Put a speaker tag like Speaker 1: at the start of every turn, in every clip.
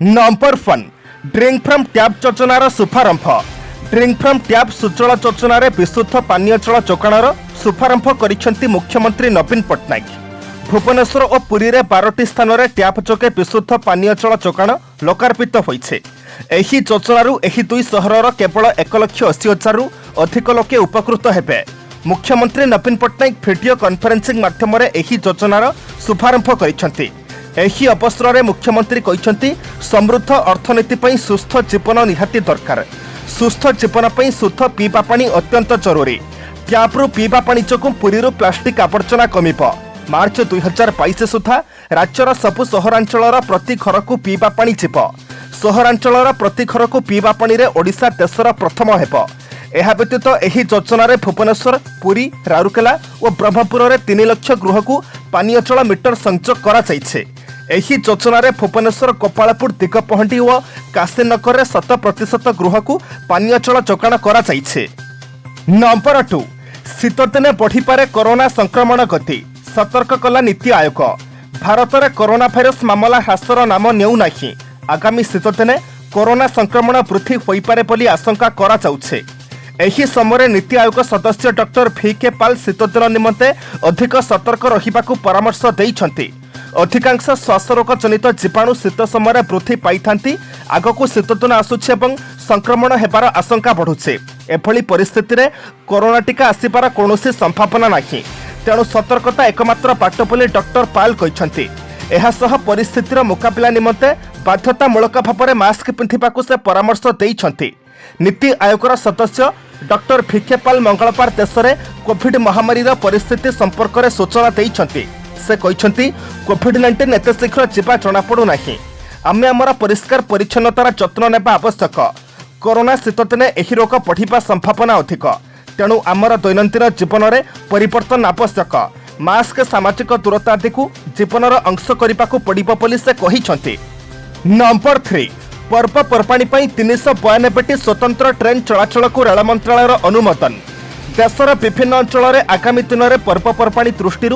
Speaker 1: Number 1 drink from tap योजनार शुभारंभ। Drink from tap सुचल योजन विशुद्ध पानीय जल जोगाणर शुभारंभ करिसेंती मुख्यमंत्री नवीन पट्टनायक। भुवनेश्वर और पुरी रे 12टी स्थान में टैप जोगे विशुद्ध पानीय जल जोगाण लोकार्पित होइछे। एही योजनारू एही दुई सहरर केवल 1,80,000 अधिक लोके उपकृत हेबे। मुख्यमंत्री नवीन पट्टनायक वीडियो कॉन्फ्रेंसिंग माध्यम एही योजनार शुभारंभ करिसेंती। एही अवसर में मुख्यमंत्री कहिसेंती समृद्ध अर्थनीति पई सुस्थ जीवन निहाती दरकार। सुस्थ जीवन पई शुद्ध पीवा पानी अत्यंत जरूरी। टैप्रु पीवा पानी जोगु पुरीरु प्लास्टिक आवर्जना कमिब। मार्च 2022 सुधा राज्यर सबु सहरांचलर प्रति घर को पीवा पानी जीव। सहरांचलर प्रति घर को पीवा पानी रे ओडिशा देशर प्रथम हेब। एहा व्यतीत एही योजन भुवनेश्वर, पुरी, राउरकेला और ब्रह्मपुर में 3 लाख गृह को पानीय जल मीटर संयोग करा जाइछे। एही योजन भुवनेश्वर, गोपालपुर, दिगपहंडी और काशीनगर 100% गृह को पानीय जल जोगाण करा जाइछे। नंबर 2 शीत दिने बढ़िपारे कोरोना संक्रमण गति, सतर्क कला नीति आयोग। भारत में कोरोना भाइरस मामला ह्रासर नाम नेउ नाही। आगामी शीत दिने कोरोना संक्रमण वृद्धि होइपारे बोली आशंका करा जाउछे। एही समय नीति आयोग सदस्य डॉक्टर VK पाल शीत दिन निमंते अधिक सतर्क रहिबाकू परामर्श दैछंती। अधिकांश श्वासरोग जनित जीवाणु शीत समय वृद्धि पाई आगक शीत दिन आसुचे एवं संक्रमण हेबार आशंका बढ़ुचे। एभली परिस्थिति रे कोरोना टीका आसिबार कौनसी संभावना नाही। तेणु सतर्कता एकमात्र बाट बोली डॉक्टर पाल कहिसंती। एहा सह परिस्थितिर मुकाबिला निमंते बाध्यतामूलक भाव मास्क पिंधिबाकू से परामर्श दैछंती। नीति आयोगर सदस्य डॉक्टर VK पाल मंगलवार देश में कोविड महामारी परिस्थिति संपर्क में सूचना देइछंती। से कहिसंती कोविड-19 एते शीघ्र जीवा जना पड़ू नाही। आमे हमर परिष्कार परिच्छन्नतार जत्न नेबा आवश्यक। कोरोना शीत दिने एही रोग बढ़िबा संभावना अधिक। तेणु आमर दैनंदिन जीवन में परिवर्तन आवश्यक। मास्क, सामाजिक दूरता आदि को जीवनर अंश करने पड़िबो बोली से कहिसंती। नंबर 3 पर्वपर्वाणी 392टी स्वतंत्र ट्रेन चलाचल को रेल मंत्रालय अनुमोदन। देशर विभिन्न अंचल में आगामी दिन में पर्वपर्वाणी दृष्टि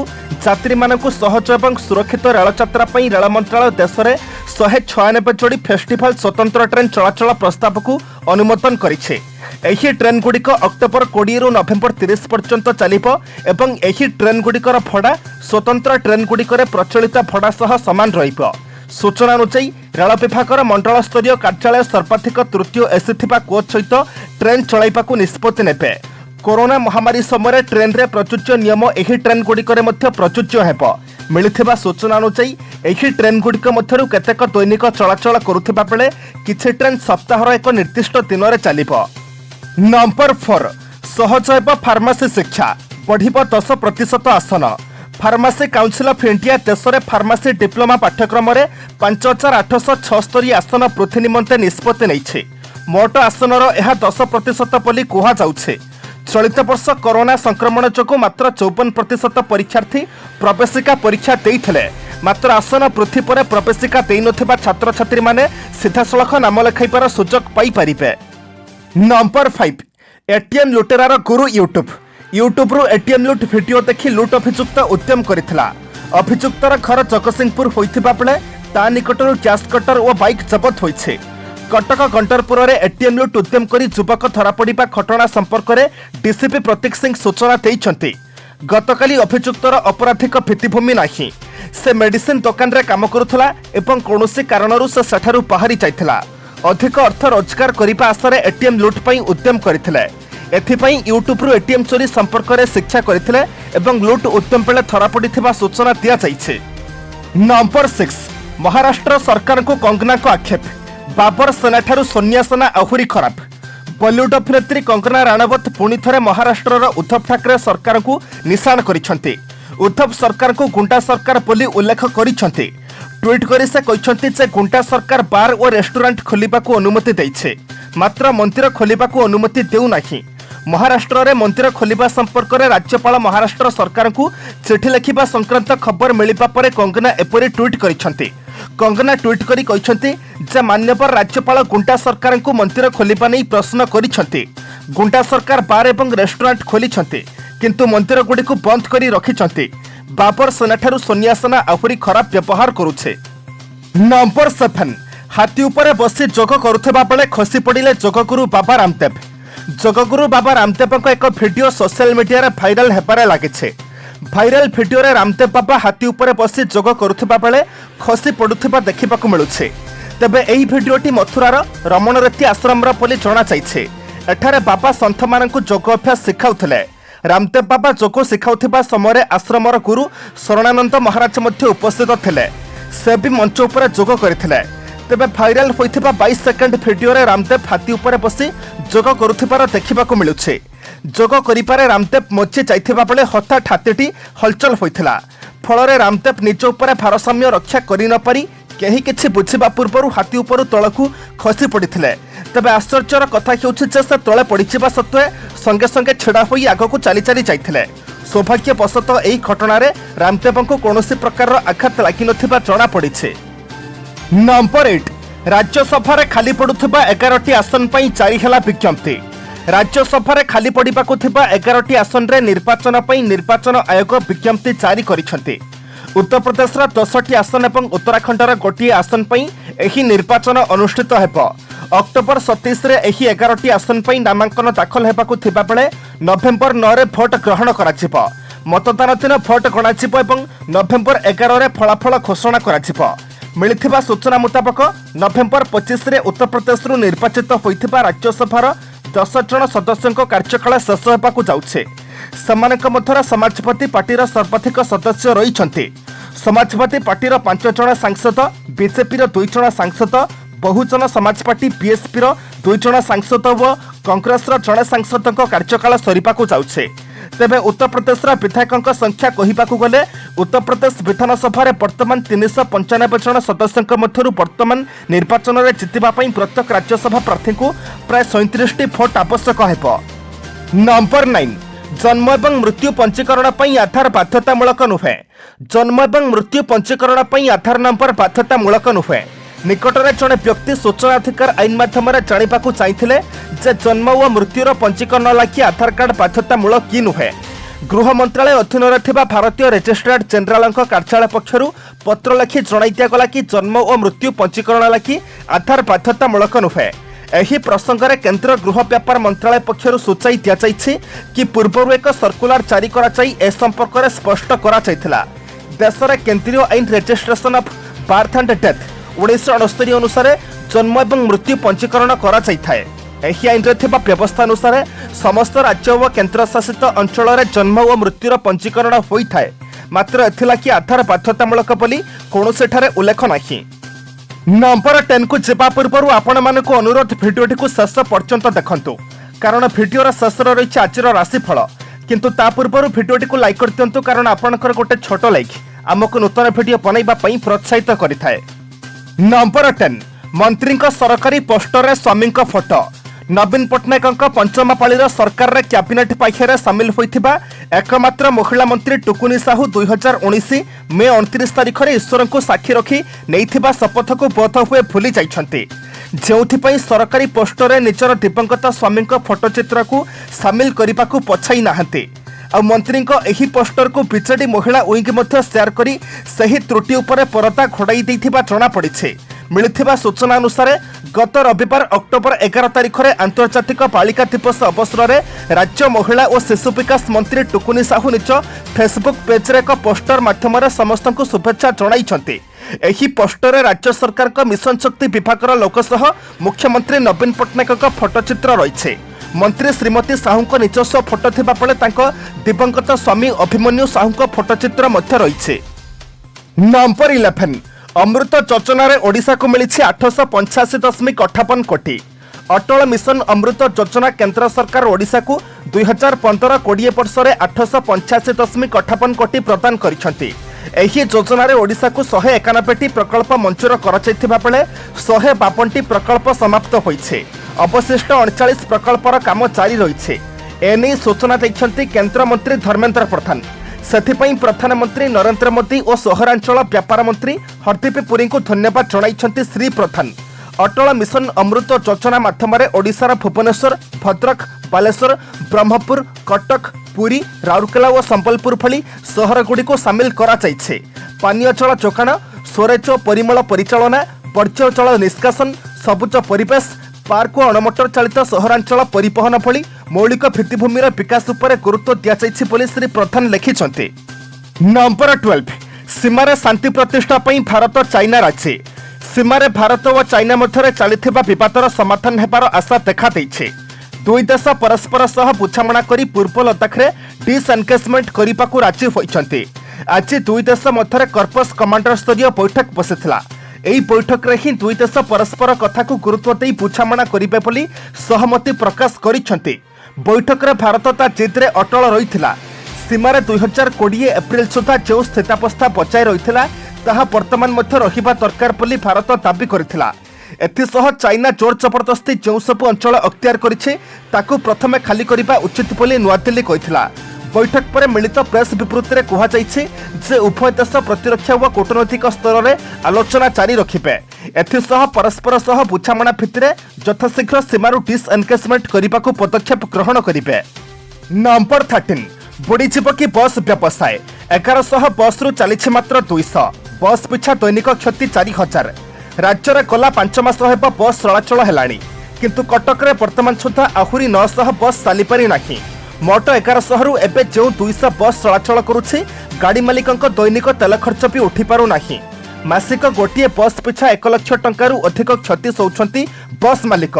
Speaker 1: यात्री मानक सहज और सुरक्षित रेल यात्रा रेल मंत्रालय देश में 196 जोड़ी फेस्टिवल स्वतंत्र ट्रेन चलाचल प्रस्ताव को अनुमोदन करिछे। एही ट्रेन गुड़िक अक्टोबर 20 रु नवेम्बर 30 पर्यंत चलिबो एवं एही ट्रेन गुड़िकर भड़ा स्वतंत्र ट्रेन गुड़िकर प्रचलित भड़ा सह समान रहिबो। सूचना अनुसार रेल विभाग मंडल स्तरीय कार्यालय सर्वाधिक तृतीय एसी थिबा कोच सहित ट्रेन चलाइबाकू निष्पत्ति नेबे। कोरोना महामारी समय ट्रेन रे प्रचुज्य नियम एही ट्रेन गुड़िकर मध्य प्रचुज्य हेब। मिलिथिबा सूचना अनुसार एही ट्रेन गुड़िक मध्यरु केतेक दैनिक चलाचल करुथिबा बेले किछि ट्रेन सप्ताहर एक निर्दिष्ट दिन में चलिबो। नंबर 4 सहज हेब फार्मासी शिक्षा, बढ़िबो 10% आसन। फार्मासी काउंसिल ऑफ इंडिया देश में फार्मासी डिप्लोमा पाठ्यक्रम में 5876 आसन वृद्धि निमंते निष्पत्ति नहीं। मोट आसनर यह 10% बोली कहुछे। चलित वर्ष कोरोना संक्रमण जोगु मात्र 54% परीक्षार्थी प्रवेशिका परीक्षा देइथिले। मात्र आसन वृद्धि पर प्रवेशिका देइ नथिबा छात्र छात्री माने सीधासलख नाम लेखाइबार सुजोग पाई परिबे। नंबर 5 एटीएम लुटेरार गुरु यूट्यूब रु एटीएम लुट वीडियो देखि लुट अभियुक्त उद्यम करिथिला। अभियुक्तर घर जगतसिंहपुर होइथिबा बेले ता निकटरु कैश कटर और बाइक जबत होइछे। कटक गंटरपुर में एटीएम लुट उद्यम करी युवक धरा पड़िबा घटना संपर्क में डीसीपी प्रतीक सिंह सूचना देइछंती। गतकाली अभियुक्तर अपराधिक भित्तिभूमि नाही। से मेडिसिन दुकान रे काम करुथला एवं कौनसी कारणरू से सेठारु बाहरी जाइथिला। अधिक अर्थ रोजगार करिबा आशा एटीएम लुट पई उद्यम करथिले। एथिपाई यूट्यूब रु एटीएम चोरी संपर्क में शिक्षा करथिले एवं लुट उद्यम बेले धरा पड़िथिबा सूचना दिया जाइछे। नंबर 6 महाराष्ट्र सरकार को कंगना को आक्षेप, बाबर सेना ठारू सोनिया सेना आहुरी खराब। बॉलीवुड अभिनेत्री कंगना राणावत पुणी थरे महाराष्ट्र उद्धव ठाकरे सरकार को निशान करिसेंती। उद्धव सरकार को गुंडा सरकार बोली उल्लेख करिसेंती। ट्वीट करी से कहिसेंती जे गुंडा सरकार बार और रेस्टोरेंट खोलिबाकू अनुमति दैछे, मात्र मंदिर खोलिबाकू अनुमति देउ नाही। महाराष्ट्र रे मंदिर खोलिबा संपर्क में राज्यपाल महाराष्ट्र सरकार को चिठी लिखिबा संक्रांत खबर मिलिबा परे कंगना एपरि ट्वीट करिसेंती। कंगना ट्वीट करी कहिसेंती जे मान्यवर राज्यपाल गुंडा सरकार को मंदिर खोलिबा नै प्रश्न करिसेंती। गुंडा सरकार बार एवं रेस्टोरेंट खोलिसेंती किंतु मंदिर गुडी को बंद करी रखिसेंती। बाबर सेना ठारू सोनिया सेना आहुरी खराब व्यवहार करुछे। नंबर 7 हाथी उपरे बसी जोग करुवा बेले खसी पड़े जोगगुरु बाबा रामदेव। जोगगुरु बाबा रामदेव एक भिडियो सोशल मीडिया भाइराल हेबारे लागिছে। भाइराल भिडियो रे रामदेव बाबा हाथी उपरे बसी जोग करुवा बेले खसी पड़ुवा देखा मिलुছে। तेबे एही भिडियोटी मथुरार रमणरेती आश्रम बोली जणाଯାଇଛି। एठारे बाबा संत मानकु जोग अभ्यास शिखाउथिले। रामदेव बाबा जोग शिखाउथिबा समय आश्रमर गुरु शरणानंद महाराज मध्य उपस्थित थिले। से भी मंच उपरे जोग करथिले। तेबे भाइराल होइथिबा 22 सेकेंड भिडियो रे रामदेव हाथी उपरे बसी जोग करुथिबार देखिबाकु मिलुছে। जोग करिपारे रामदेव मची जाइथिबा बेले हठात हाथीटी हलचल होइथिला। फଳରେ रामदेव निज उपरे भारसाम्य रक्षा करि न पारि केही किछि बुझिबा पूर्वरु हाथी उपरु तळकु खसी पड़िथिले। तेबे आश्चर्यर कथा हेउछि जे से तळे पड़िचिबा सत्वे संगे संगे छेड़ा होई आगकु चाली चाली जाइथिले। सौभाग्यवशतः एही घटनारे रामदेवंकु कौनसी प्रकार आघात लागि नथिबा जणा पड़िছে। नंबर 8 राज्यसभा खाली पड़ुथिबा 11टी आसन पई जारी हला विज्ञप्ति। राज्यसभा खाली पड़िबाकु थिबा 11टी आसन रे निर्वाचन पई निर्वाचन आयोग विज्ञप्ति जारी करिसेंती। उत्तर प्रदेश 10टी आसन एवं उत्तराखंडर गोटे आसन पई एही निर्वाचन अनुष्ठित हेबो। अक्टोबर 27 रे एही 11टी आसन पई नामांकन दाखल हेबाकु थिबा बेले नवेम्बर 9 रे भोट ग्रहण कराजिबो। मतदान दिन भोट गणाजिबो एवं नवेम्बर 11 रे फलाफल घोषणा कराजिबो। मिलिथिबा सूचना मुताबक नवेम्बर 25 रे उत्तर प्रदेश रु निर्वाचित होइथिबा राज्यसभार 10 जन सदस्यों कार्यकाल शेष हेबाकु जाउछे। सेमानक मध्यरे समाजवादी पार्टीर सर्वाधिक सदस्य रहिछन्ति। समाजवादी पार्टीर 5 जन सांसद, बीजेपीर 2 जन सांसद, बहुजन समाज पार्टी बीएसपीर 2 जन सांसद और कांग्रेसर जड़े सांसद कार्यकाल सरीबाकु जाउछे। तेबे उत्तर प्रदेश विधायकों संख्या कहिबाकु गले उत्तर प्रदेश विधानसभा वर्तमान 395 जन सदस्यों मध्यरु वर्तमान निर्वाचन में जितिबा पई प्रत्येक राज्यसभा प्रार्थी को प्राय 37टी भोट आवश्यक हेबो। नंबर 9 जन्म एवं मृत्यु पंजीकरण पई आधार बाध्यतामूलक नुहे। जन्म एवं मृत्यु पंजीकरण पई आधार नंबर बाध्यतामूलक नुहे। निकटरे जड़े व्यक्ति सूचना अधिकार आईन माध्यम जानिबाकु चाहिथिले जे जन्म और मृत्युर पंजीकरण लागि आधार कार्ड बाध्यतामूलक कि नुहे। गृह मंत्रालय अधीन थिबा भारतीय रेजिस्ट्रार जनरल कार्यालय पक्षरु पत्र लिखि जणाई दियागला कि जन्म और मृत्यु पंजीकरण लागि आधार बाध्यतामूलक नुहे। एही प्रसंग में केंद्र गृह व्यापार मंत्रालय पक्षरु सूचाई दिया जाइछि कि पूर्व एक सर्कुलर जारी करा जाई ए संपर्क में स्पष्ट करा जाइथिला। देश में केंद्रीय आईन registration of birth and death 1969 अनुसार जन्म एवं मृत्यु पंजीकरण करा जाइथाय। एही आईन रे थिबा व्यवस्था अनुसार समस्त राज्य और केंद्र शासित अंचल में जन्म और मृत्युर पंजीकरण होइथाय। मात्र एथिलाकि आधार बाध्यतामूलक बोली कोनोसे ठारे उल्लेख नाही। नंबर 10 को जेबा पूर्व आपण मानक अनुरोध भिडियोटी को शेष पर्यंत देखंतु कारण भिडियोर शेष रही आज राशिफल। किंतु ता पूर्व भिडियोटी को लाइक कर दियंतु कारण आपनकर गोटे छोट लाइक आमको नूतन भिडियो बनैबा पई प्रोत्साहित करिथाय। नंबर 10 मंत्री सरकारी पोस्टर रे स्वामी फोटो। नवीन पट्टनायक पंचम पाळीर सरकार रे कैबिनेट पाखरे सामिल होइथिबा एकमात्र महिला मंत्री टुकुनी साहू 2019 मे 29 तारिख रे ईश्वर को साक्षी रखी नैथिबा शपथ को बोध हुए भूली जाइछन्ति। जेउथिपई सरकारी पोस्टर रे निजर दिवंगत स्वामी फोटोचित्र को सामिल करने को पछाई नाहंती। आ मंत्री एही पोस्टर को बीजेडी महिला विंग मध्य शेयर करी सही त्रुटि उपरे परदा घोड़ाई देथिबा जणा पड़िছে। मिलिथिबा सूचना अनुसार गत रविवार अक्टोबर 11 तारिख रे अंतर्जातिक बालिका दिवस अवसर में राज्य महिला और शिशु विकास मंत्री टुकुनी साहू निज फेसबुक पेज रे एक पोस्टर माध्यम समस्त को शुभेच्छा जणाइछन्ति। एही पोस्टर रे राज्य सरकार का मिशन शक्ति विभाग लोक सह मुख्यमंत्री नवीन पट्टनायक फोटोचित्र रही। मंत्री श्रीमती साहू निजस्व फोटो थिबा बेले तांको दिवंगत स्वामी अभिमन्यु साहू फोटोचित्र मध्य रही। नंबर 11 अमृत योजना रे ओडिशा को मिली 885.58 कोटी। अटल मिशन अमृत योजना केंद्र सरकार ओडिशा को 2015-20 वर्ष में 885.58 कोटी प्रदान करिसेंति। एही योजना रे ओडिशा को 191टी प्रकल्प मंजूर कराଯାଇथिबा बेले 152टी प्रकल्प समाप्त होइछे। अवशिष्ट 39 प्रकल्पर काम जारी रही। एने सूचना दैछन्ति केंद्र मंत्री धर्मेंद्र प्रधान। सेथिपई प्रधानमंत्री नरेंद्र मोदी और सहरांचल व्यापार मंत्री हरदीप पुरी को धन्यवाद जणाइछन्ति श्री प्रधान। अटल मिशन अमृत योजना माध्यम ओडिशार भुवनेश्वर, भद्रक, बालेश्वर, ब्रह्मपुर, कटक, पुरी, राउरकेला और संबलपुर भली सहरगुड़ी को सामिल करा जाइछे। पानीय जल जोगाण, स्वरेज परिमल परिचालना, ବର୍ଜ୍ୟ ଜଳ ନିଷ୍କାସନ, ସବୁଜ ପରିବେଶ, ପାର୍କ ଓ ଅଣମୋଟର ଚାଳିତ ସହରାଞ୍ଚଳ ପରିବହନ ଭଳି ମୌଳିକ ଭିତ୍ତିଭୂମିର ବିକାଶ ଉପରେ ଗୁରୁତ୍ୱ ଦିଆଯାଇଛି ବୋଲି ଶ୍ରୀ ପ୍ରଧାନ ଲେଖିଛନ୍ତି। ନମ୍ବର 12 ସୀମାରେ ଶାନ୍ତି ପ୍ରତିଷ୍ଠା ପାଇଁ ଭାରତ ଚାଇନା ରାଜି। ସୀମାରେ ଭାରତ ଓ ଚାଇନା ମଧ୍ୟରେ ଚାଲିଥିବା ବିବାଦର ସମାଧାନ ହେବାର ଆଶା ଦେଖାଦେଇଛି। ଦୁଇ ଦେଶ ପରସ୍ପର ସହ ବୁଝାମଣା କରି ପୂର୍ବ ଲଦାଖରେ ଡିସ୍ଏନ୍ଗେଜମେଣ୍ଟ କରିବାକୁ ରାଜି ହୋଇଛନ୍ତି। ଆଜି ଦୁଇ ଦେଶ ମଧ୍ୟରେ କର୍ପସ୍ କମାଣ୍ଡର ସ୍ତରୀୟ ବୈଠକ ବସିଥିଲା। ଏହି ବୈଠକରେ ହିଁ ଦୁଇ ଦେଶ ପରସ୍ପର କଥାକୁ ଗୁରୁତ୍ୱ ଦେଇ ବୁଝାମଣା କରିବେ ବୋଲି ସହମତି ପ୍ରକାଶ କରିଛନ୍ତି। ବୈଠକରେ ଭାରତ ତା ଜିଦ୍ରେ ଅଟଳ ରହିଥିଲା। ସୀମାରେ 2020 ଏପ୍ରିଲ ସୁଦ୍ଧା ଯେଉଁ ସ୍ଥିତାବସ୍ଥା ବଜାୟ ରହିଥିଲା ତାହା ବର୍ତ୍ତମାନ ମଧ୍ୟ ରହିବା ଦରକାର ବୋଲି ଭାରତ ଦାବି କରିଥିଲା। ଏଥିସହ ଚାଇନା ଜୋର ଜବରଦସ୍ତି ଯେଉଁ ସବୁ ଅଞ୍ଚଳ ଅକ୍ତିଆର କରିଛି ତାକୁ ପ୍ରଥମେ ଖାଲି କରିବା ଉଚିତ ବୋଲି ନୂଆଦିଲ୍ଲୀ କହିଥିଲା। ବୈଠକ ପରେ ମିଳିତ ପ୍ରେସ୍ ବିବୃତ୍ତିରେ କୁହାଯାଇଛି ଯେ ଉଭୟ ଦେଶ ପ୍ରତିରକ୍ଷା ଓ କୂଟନୈତିକ ସ୍ତରରେ ଆଲୋଚନା ଜାରି ରଖିବେ। ଏଥିସହ ପରସ୍ପର ସହ ବୁଝାମଣା ଭିତ୍ତିରେ ଯଥାଶୀଘ୍ର ସୀମାରୁ ଡିସ୍ଏନ୍ଗେଜମେଣ୍ଟ କରିବାକୁ ପଦକ୍ଷେପ ଗ୍ରହଣ କରିବେ। ନମ୍ବର 13 ବୁଡ଼ିଯିବ କି ବସ୍ ବ୍ୟବସାୟ? 1100 ବସ୍ରୁ ଚାଲିଛି ମାତ୍ର 200। ବସ୍ ପିଛା ଦୈନିକ କ୍ଷତି 4000। ରାଜ୍ୟରେ ଗଲା 5 ମାସ ହେବ ବସ୍ ଚଳାଚଳ ହେଲାଣି, କିନ୍ତୁ କଟକରେ ବର୍ତ୍ତମାନ ସୁଦ୍ଧା ଆହୁରି 900 ବସ୍ ଚାଲିପାରି ନାହିଁ। ମୋଟ 1100ରୁ ଏବେ ଯେଉଁ 200 ବସ୍ ଚଳାଚଳ କରୁଛି, ଗାଡ଼ି ମାଲିକଙ୍କ ଦୈନିକ ତେଲ ଖର୍ଚ୍ଚ ବି ଉଠିପାରୁନାହିଁ। ମାସିକ ଗୋଟିଏ ବସ୍ ପିଛା 1 ଲକ୍ଷ ଟଙ୍କାରୁ ଅଧିକ କ୍ଷତି ସହୁଛନ୍ତି ବସ୍ ମାଲିକ।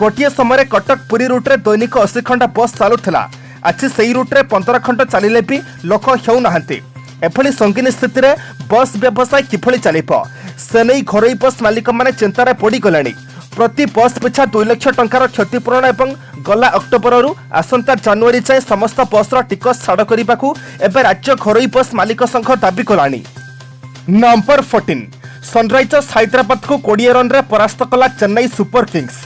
Speaker 1: ଗୋଟିଏ ସମୟରେ କଟକ ପୁରୀ ରୁଟ୍ରେ ଦୈନିକ 80 ଖଣ୍ଡ ବସ୍ ଚାଲୁଥିଲା। ଆଜି ସେହି ରୁଟ୍ରେ 15 ଖଣ୍ଡ ଚାଲିଲେ ବି ଲୋକ ହେଉନାହାନ୍ତି। ଏଭଳି ସଙ୍ଗୀନ ସ୍ଥିତିରେ ବସ୍ ବ୍ୟବସାୟ କିଭଳି ଚାଲିବ, ସେ ନେଇ ଘରୋଇ ବସ୍ ମାଲିକମାନେ ଚିନ୍ତାରେ ପଡ଼ିଗଲେଣି। ପ୍ରତି ବସ୍ ପିଛା 2 ଲକ୍ଷ ଟଙ୍କାର କ୍ଷତିପୂରଣ ଏବଂ ଗଲା ଅକ୍ଟୋବରରୁ ଆସନ୍ତା ଜାନୁଆରୀ ଯାଏଁ ସମସ୍ତ ବସ୍ର ଟିକସ ଛାଡ଼ କରିବାକୁ ଏବେ ରାଜ୍ୟ ଘରୋଇ ବସ୍ ମାଲିକ ସଂଘ ଦାବି କଲାଣି। ନମ୍ବର 14 ସନରାଇଜର୍ସ ହାଇଦ୍ରାବାଦକୁ 20 ରନ୍ରେ ପରାସ୍ତ କଲା Chennai Super Kings.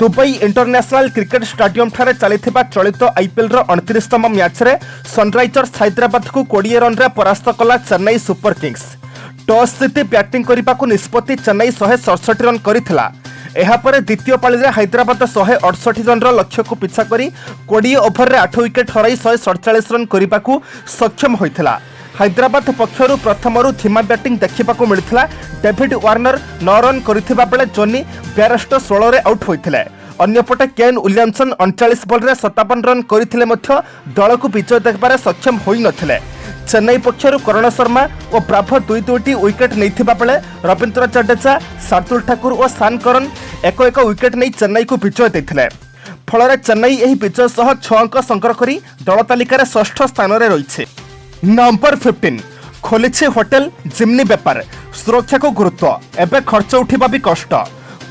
Speaker 1: Dubai international cricket ଷ୍ଟାଡିୟମଠାରେ ଚାଲିଥିବା ଚଳିତ ଆଇପିଏଲ୍ର 29ତମ ମ୍ୟାଚ୍ରେ ସନରାଇଜର୍ସ ହାଇଦ୍ରାବାଦକୁ 20 ରନ୍ରେ ପରାସ୍ତ କଲା ଚେନ୍ନାଇ ସୁପର କିଙ୍ଗସ୍। ଟସ୍ ଜିତି ବ୍ୟାଟିଂ କରିବାକୁ ନିଷ୍ପତ୍ତି ଚେନ୍ନାଇ 167 ରନ୍ କରିଥିଲା। ଏହାପରେ ଦ୍ୱିତୀୟ ପାଳିରେ ହାଇଦ୍ରାବାଦ 168 ରନ୍ର ଲକ୍ଷ୍ୟକୁ ପିଛା କରି 20 ଓଭରରେ 8 ୱିକେଟ୍ ହରାଇ 147 ରନ୍ କରିବାକୁ ସକ୍ଷମ ହୋଇଥିଲା। ହାଇଦ୍ରାବାଦ ପକ୍ଷରୁ ପ୍ରଥମରୁ ଧିମା ବ୍ୟାଟିଂ ଦେଖିବାକୁ ମିଳିଥିଲା। ଡେଭିଡ୍ ୱାର୍ଣ୍ଣର 9 ରନ୍ କରିଥିବା ବେଳେ ଜୋନି ବ୍ୟାରଷ୍ଟୋ 16ରେ ଆଉଟ୍ ହୋଇଥିଲେ। ଅନ୍ୟପଟେ କେନ୍ ୱିଲିୟମସନ୍ 39 ବଲ୍ରେ 57 ରନ୍ କରିଥିଲେ ମଧ୍ୟ ଦଳକୁ ବିଜୟ ଦେବାରେ ସକ୍ଷମ ହୋଇନଥିଲେ। ଚେନ୍ନାଇ ପକ୍ଷରୁ କରଣ ଶର୍ମା ଓ ବ୍ରାଭୋ 2-2ଟି ୱିକେଟ୍ ନେଇଥିବା ବେଳେ ରବୀନ୍ଦ୍ର ଜାଡେଜା, ଶାର୍ଦୁଲ ଠାକୁର ଓ ସାନ୍ କରନ୍ 1-1 ୱିକେଟ୍ ନେଇ ଚେନ୍ନାଇକୁ ବିଜୟ ଦେଇଥିଲେ। ଫଳରେ ଚେନ୍ନାଇ ଏହି ବିଜୟ ସହ 6 ଅଙ୍କ ସଂଗ୍ରହ କରି ଦଳ ତାଲିକାରେ ଷଷ୍ଠ ସ୍ଥାନରେ ରହିଛି। ନମ୍ବର 15 ଖୋଲିଛି ହୋଟେଲ ଜିମ୍ନି ବେପାର, ସୁରକ୍ଷାକୁ ଗୁରୁତ୍ୱ, ଏବେ ଖର୍ଚ୍ଚ ଉଠିବା ବି କଷ୍ଟ।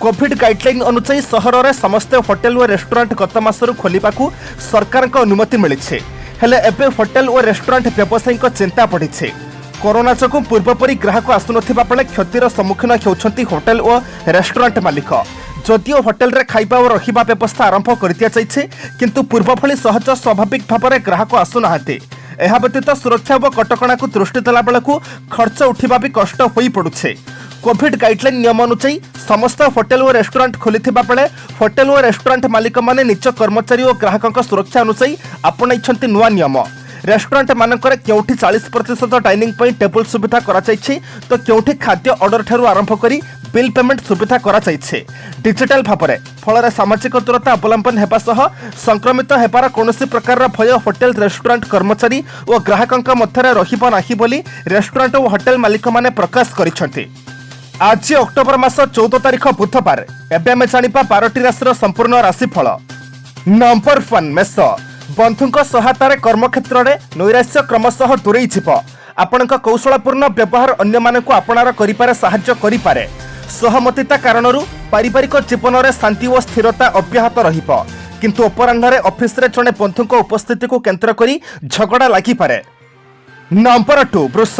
Speaker 1: କୋଭିଡ୍ ଗାଇଡଲାଇନ୍ ଅନୁଯାୟୀ ସହରରେ ସମସ୍ତ ହୋଟେଲ ଓ ରେଷ୍ଟୁରାଣ୍ଟ ଗତ ମାସରୁ ଖୋଲିବାକୁ ସରକାରଙ୍କ ଅନୁମତି ମିଳିଛି। ହେଲେ ଏବେ ହୋଟେଲ ଓ ରେଷ୍ଟୁରାଣ୍ଟ ବ୍ୟବସାୟୀଙ୍କ ଚିନ୍ତା ବଢ଼ିଛି। କରୋନା ଯୋଗୁଁ ପୂର୍ବପରି ଗ୍ରାହକ ଆସୁନଥିବା ବେଳେ କ୍ଷତିର ସମ୍ମୁଖୀନ ହେଉଛନ୍ତି ହୋଟେଲ ଓ ରେଷ୍ଟୁରାଣ୍ଟ ମାଲିକ। ଯଦିଓ ହୋଟେଲରେ ଖାଇବା ଓ ରହିବା ବ୍ୟବସ୍ଥା ଆରମ୍ଭ କରିଦିଆଯାଇଛି, କିନ୍ତୁ ପୂର୍ବ ଭଳି ସହଜ ସ୍ୱାଭାବିକ ଭାବରେ ଗ୍ରାହକ ଆସୁନାହାନ୍ତି। ଏହା ବ୍ୟତୀତ ସୁରକ୍ଷା ଓ କଟକଣାକୁ ଦୃଷ୍ଟି ଦେଲା ବେଳକୁ ଖର୍ଚ୍ଚ ଉଠିବା ବି କଷ୍ଟ ହୋଇପଡ଼ୁଛି। କୋଭିଡ୍ ଗାଇଡଲାଇନ୍ ନିୟମ ଅନୁଯାୟୀ ସମସ୍ତ ହୋଟେଲ ଓ ରେଷ୍ଟୁରାଣ୍ଟ ଖୋଲିଥିବା ବେଳେ ହୋଟେଲ ଓ ରେଷ୍ଟୁରାଣ୍ଟ ମାଲିକମାନେ ନିଜ କର୍ମଚାରୀ ଓ ଗ୍ରାହକଙ୍କ ସୁରକ୍ଷା ଅନୁଯାୟୀ ଆପଣାଇଛନ୍ତି ନୂଆ ନିୟମ। ରେଷ୍ଟୁରାଣ୍ଟ ମାନଙ୍କରେ କେଉଁଠି 40% ଡାଇନିଂ ପାଇଁ ଟେବୁଲ ସୁବିଧା କରାଯାଇଛି, ତ କେଉଁଠି ଖାଦ୍ୟ ଅର୍ଡର ଠାରୁ ଆରମ୍ଭ କରି ବିଲ୍ ପେମେଣ୍ଟ ସୁବିଧା କରାଯାଇଛି ଡିଜିଟାଲ ଭାବରେ। ଫଳରେ ସାମାଜିକ ଦୂରତା ଅବଲମ୍ବନ ହେବା ସହ ସଂକ୍ରମିତ ହେବାର କୌଣସି ପ୍ରକାରର ଭୟ ହୋଟେଲ ରେଷ୍ଟୁରାଣ୍ଟ କର୍ମଚାରୀ ଓ ଗ୍ରାହକଙ୍କ ମଧ୍ୟରେ ରହିବ ନାହିଁ ବୋଲି ରେଷ୍ଟୁରାଣ୍ଟ ଓ ହୋଟେଲ ମାଲିକମାନେ ପ୍ରକାଶ କରିଛନ୍ତି। ଆଜି ଅକ୍ଟୋବର ମାସ 14 ତାରିଖ ବୁଧବାର। ଏବେ ଆମେ ଜାଣିବା 12ଟି ରାଶିର ସମ୍ପୂର୍ଣ୍ଣ ରାଶିଫଳ। ନମ୍ବର 1 ମେଷ, ବନ୍ଧୁଙ୍କ ସହାୟତାରେ କର୍ମକ୍ଷେତ୍ରରେ ନୈରାଶ୍ୟ କ୍ରମଶଃ ଦୂରେଇ ଯିବ। ଆପଣଙ୍କ କୌଶଳପୂର୍ଣ୍ଣ ବ୍ୟବହାର ଅନ୍ୟମାନଙ୍କୁ ଆପଣାର କରିବାରେ ସାହାଯ୍ୟ କରିପାରେ। ସହମତିତା କାରଣରୁ ପାରିବାରିକ ଜୀବନରେ ଶାନ୍ତି ଓ ସ୍ଥିରତା ଅବ୍ୟାହତ ରହିବ, କିନ୍ତୁ ଅପରାହ୍ନରେ ଅଫିସରେ ଜଣେ ବନ୍ଧୁଙ୍କ ଉପସ୍ଥିତିକୁ କେନ୍ଦ୍ର କରି ଝଗଡ଼ା ଲାଗିପାରେ। ନମ୍ବର 2 ବୃଷ,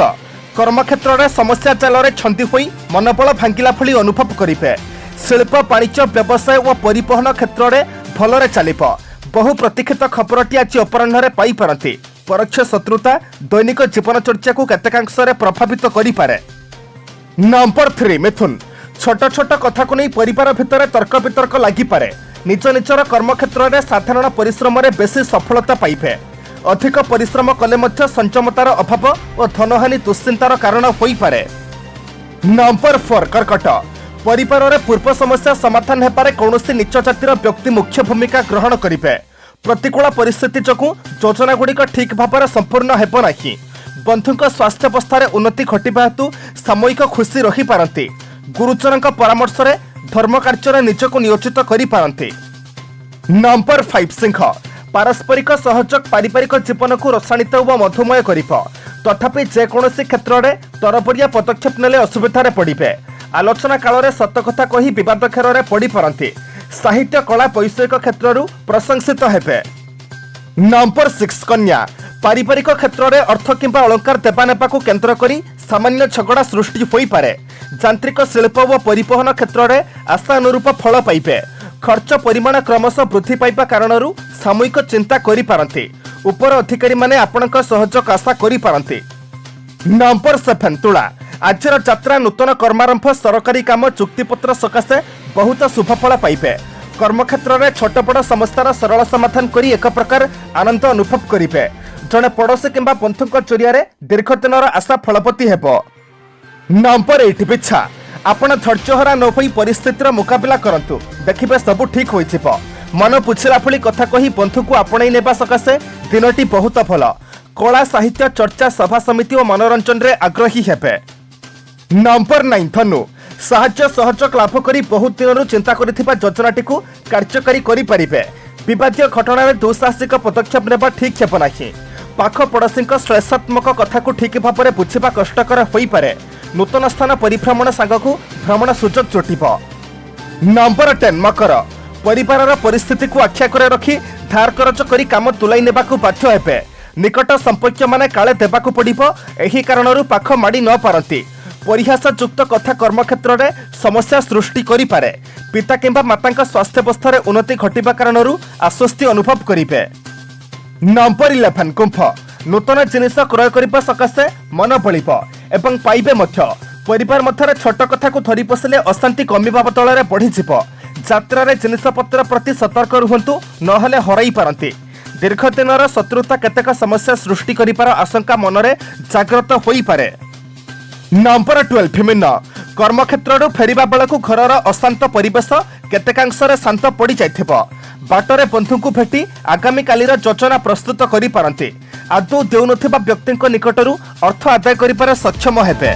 Speaker 1: କର୍ମକ୍ଷେତ୍ରରେ ସମସ୍ୟା ଜାଲରେ ଛନ୍ଦି ହୋଇ ମନୋବଳ ଭାଙ୍ଗିଲା ଭଳି ଅନୁଭବ କରିବେ। ଶିଳ୍ପ, ବାଣିଜ୍ୟ, ବ୍ୟବସାୟ ଓ ପରିବହନ କ୍ଷେତ୍ରରେ ଭଲରେ ଚାଲିବ। ବହୁ ପ୍ରତୀକ୍ଷିତ ଖବରଟି ଆଜି ଅପରାହ୍ନରେ ପାଇପାରନ୍ତି। ପରୋକ୍ଷ ଶତ୍ରୁତା ଦୈନିକ ଜୀବନଚର୍ଯ୍ୟାକୁ କେତେକାଂଶରେ ପ୍ରଭାବିତ କରିପାରେ। ନମ୍ବର 3 ମିଥୁନ, ଛୋଟ ଛୋଟ କଥାକୁ ନେଇ ପରିବାର ଭିତରେ ତର୍କ ବିତର୍କ ଲାଗିପାରେ। ନିଜ ନିଜର କର୍ମକ୍ଷେତ୍ରରେ ସାଧାରଣ ପରିଶ୍ରମରେ ବେଶୀ ସଫଳତା ପାଇବେ। ଅଧିକ ପରିଶ୍ରମ କଲେ ମଧ୍ୟ ସଂଯମତାର ଅଭାବ ଓ ଧନହାନି ଦୁଶ୍ଚିନ୍ତାର କାରଣ ହୋଇପାରେ। ନମ୍ବର 4 କର୍କଟ, परिवार में पूर्व समस्या समाधान हेबारे कौनसी नीच जातिर व्यक्ति मुख्य भूमिका ग्रहण करेंगे। प्रतिकूल परिस्थिति जोगु योजना गुड़िक ठीक भाव में संपूर्ण हेब नहीं। बंधुक स्वास्थ्यावस्था उन्नति घटवा हेतु सामयिक खुशी रही पारती। गुरुजन परामर्श में धर्म कार्य निजक नियोजित करि पारती। नंबर 5 सिंह पारस्परिक सहयोग पारिवारिक जीवन को रसायनित व मधुमय करिब। तथापि जेकोसी क्षेत्र में तरबरिया पदक्षेप नेले असुविधा पड़े। आलोचना काल में सतकथा कही विवाद घेर में पड़ पारती। साहित्य कला वैषयिक क्षेत्र प्रशंसित हेबे। नंबर 6 कन्या पारिवारिक क्षेत्र में अर्थ किंबा अलंकार देवानेपा को केन्द्र करी सामान्य झगड़ा सृष्टि होई पारे। यांत्रिक शिल्प व परिवहन क्षेत्र में आशा अनुरूप फल पाइबे। खर्च परिमाण क्रमशः वृद्धि पाइबा कारणरू सामूहिक चिंता करि पारंती। उपर अधिकारी माने आपणक सहयोग आशा करि पारंती। नंबर 7 तुला आजर यात्रा नूतन कर्मारंभ सरकारी काम चुक्तिपत्र सकाशे बहुत शुभफल पाइबे। कर्मक्षेत्र में छोट बड़ समस्यार सरल समाधान करी एक प्रकार आनंद अनुभव करेंगे। जड़े पड़ोशी किंबा बंधुक जरिया दीर्घ दिनर आशा फलवती हेब। नंबर 8 बिछा आपण धैर्यहरा न होई परिस्थितिर मुकाबला करंतु देखिबे सबु ठीक होई जिवो। मन पुछला फली कथा कही बंधु को आपणई नेबा सकाशे दिनटी बहुत भल। कला साहित्य चर्चा सभा समिति और मनोरंजन रे आग्रही हेबे। नंबर 9 धनु साहाय्य सहयोग लाभ करी बहुत दिन चिंता करिथिबा योजनाटी को कार्यकारी करि परिबे। विवादीय घटना में दुस्साहसिक पदक्षेप नेबा ठीक हेब नाही। पाख पड़ोशी श्लेषात्मक कथा को ठीक भाव में बुझा कष्टकर होई पारे। नूतन स्थान परिभ्रमण सांगकू भ्रमण सुजोग जोटिब। नंबर 10 मकर परिवार परिस्थिति को आख्या रखी धार करज करी काम तुलाई नेबाकू बाध्य हेबे। निकट संपर्क माने काले देबाकू पड़िबो। एही कारणरू पाख माड़ी न पारंती। परिहासयुक्त कथा कर्मक्षेत्र में समस्या सृष्टि करि पारे। पिता किंबा माता स्वास्थ्यावस्था उन्नति घटवा कारणरू आश्वस्ति अनुभव करेंगे। नंबर 11 कुंभ नूतन जिनिस क्रय करने सकाशे मन बलिब एवं पाइबे मध्य। परिवार मध्य छोट कथा को धरी पशिले अशांति कमिबा बदल बढ़ीजिब। यात्रा रे जिनिसपत्र प्रति सतर्क रुहंतु नहले हराई पारंती। दीर्घ दिनर शत्रुता केतेक समस्या सृष्टि करिपार आशंका मनरे जागृत होई पारे। नंबर 12 विभिन्न कर्मक्षेत्र फेरिबा बेलू घरर अशांत परिवेश केतेकांशरे शांत पड़ जाइथिबो। बाटरे बंधु को भेटी आगामी कालीर योजना प्रस्तुत करि पारंती। आदौ देउनथिबा व्यक्तिक निकटरू अर्थ आदाय करिपारे सक्षम हेबे।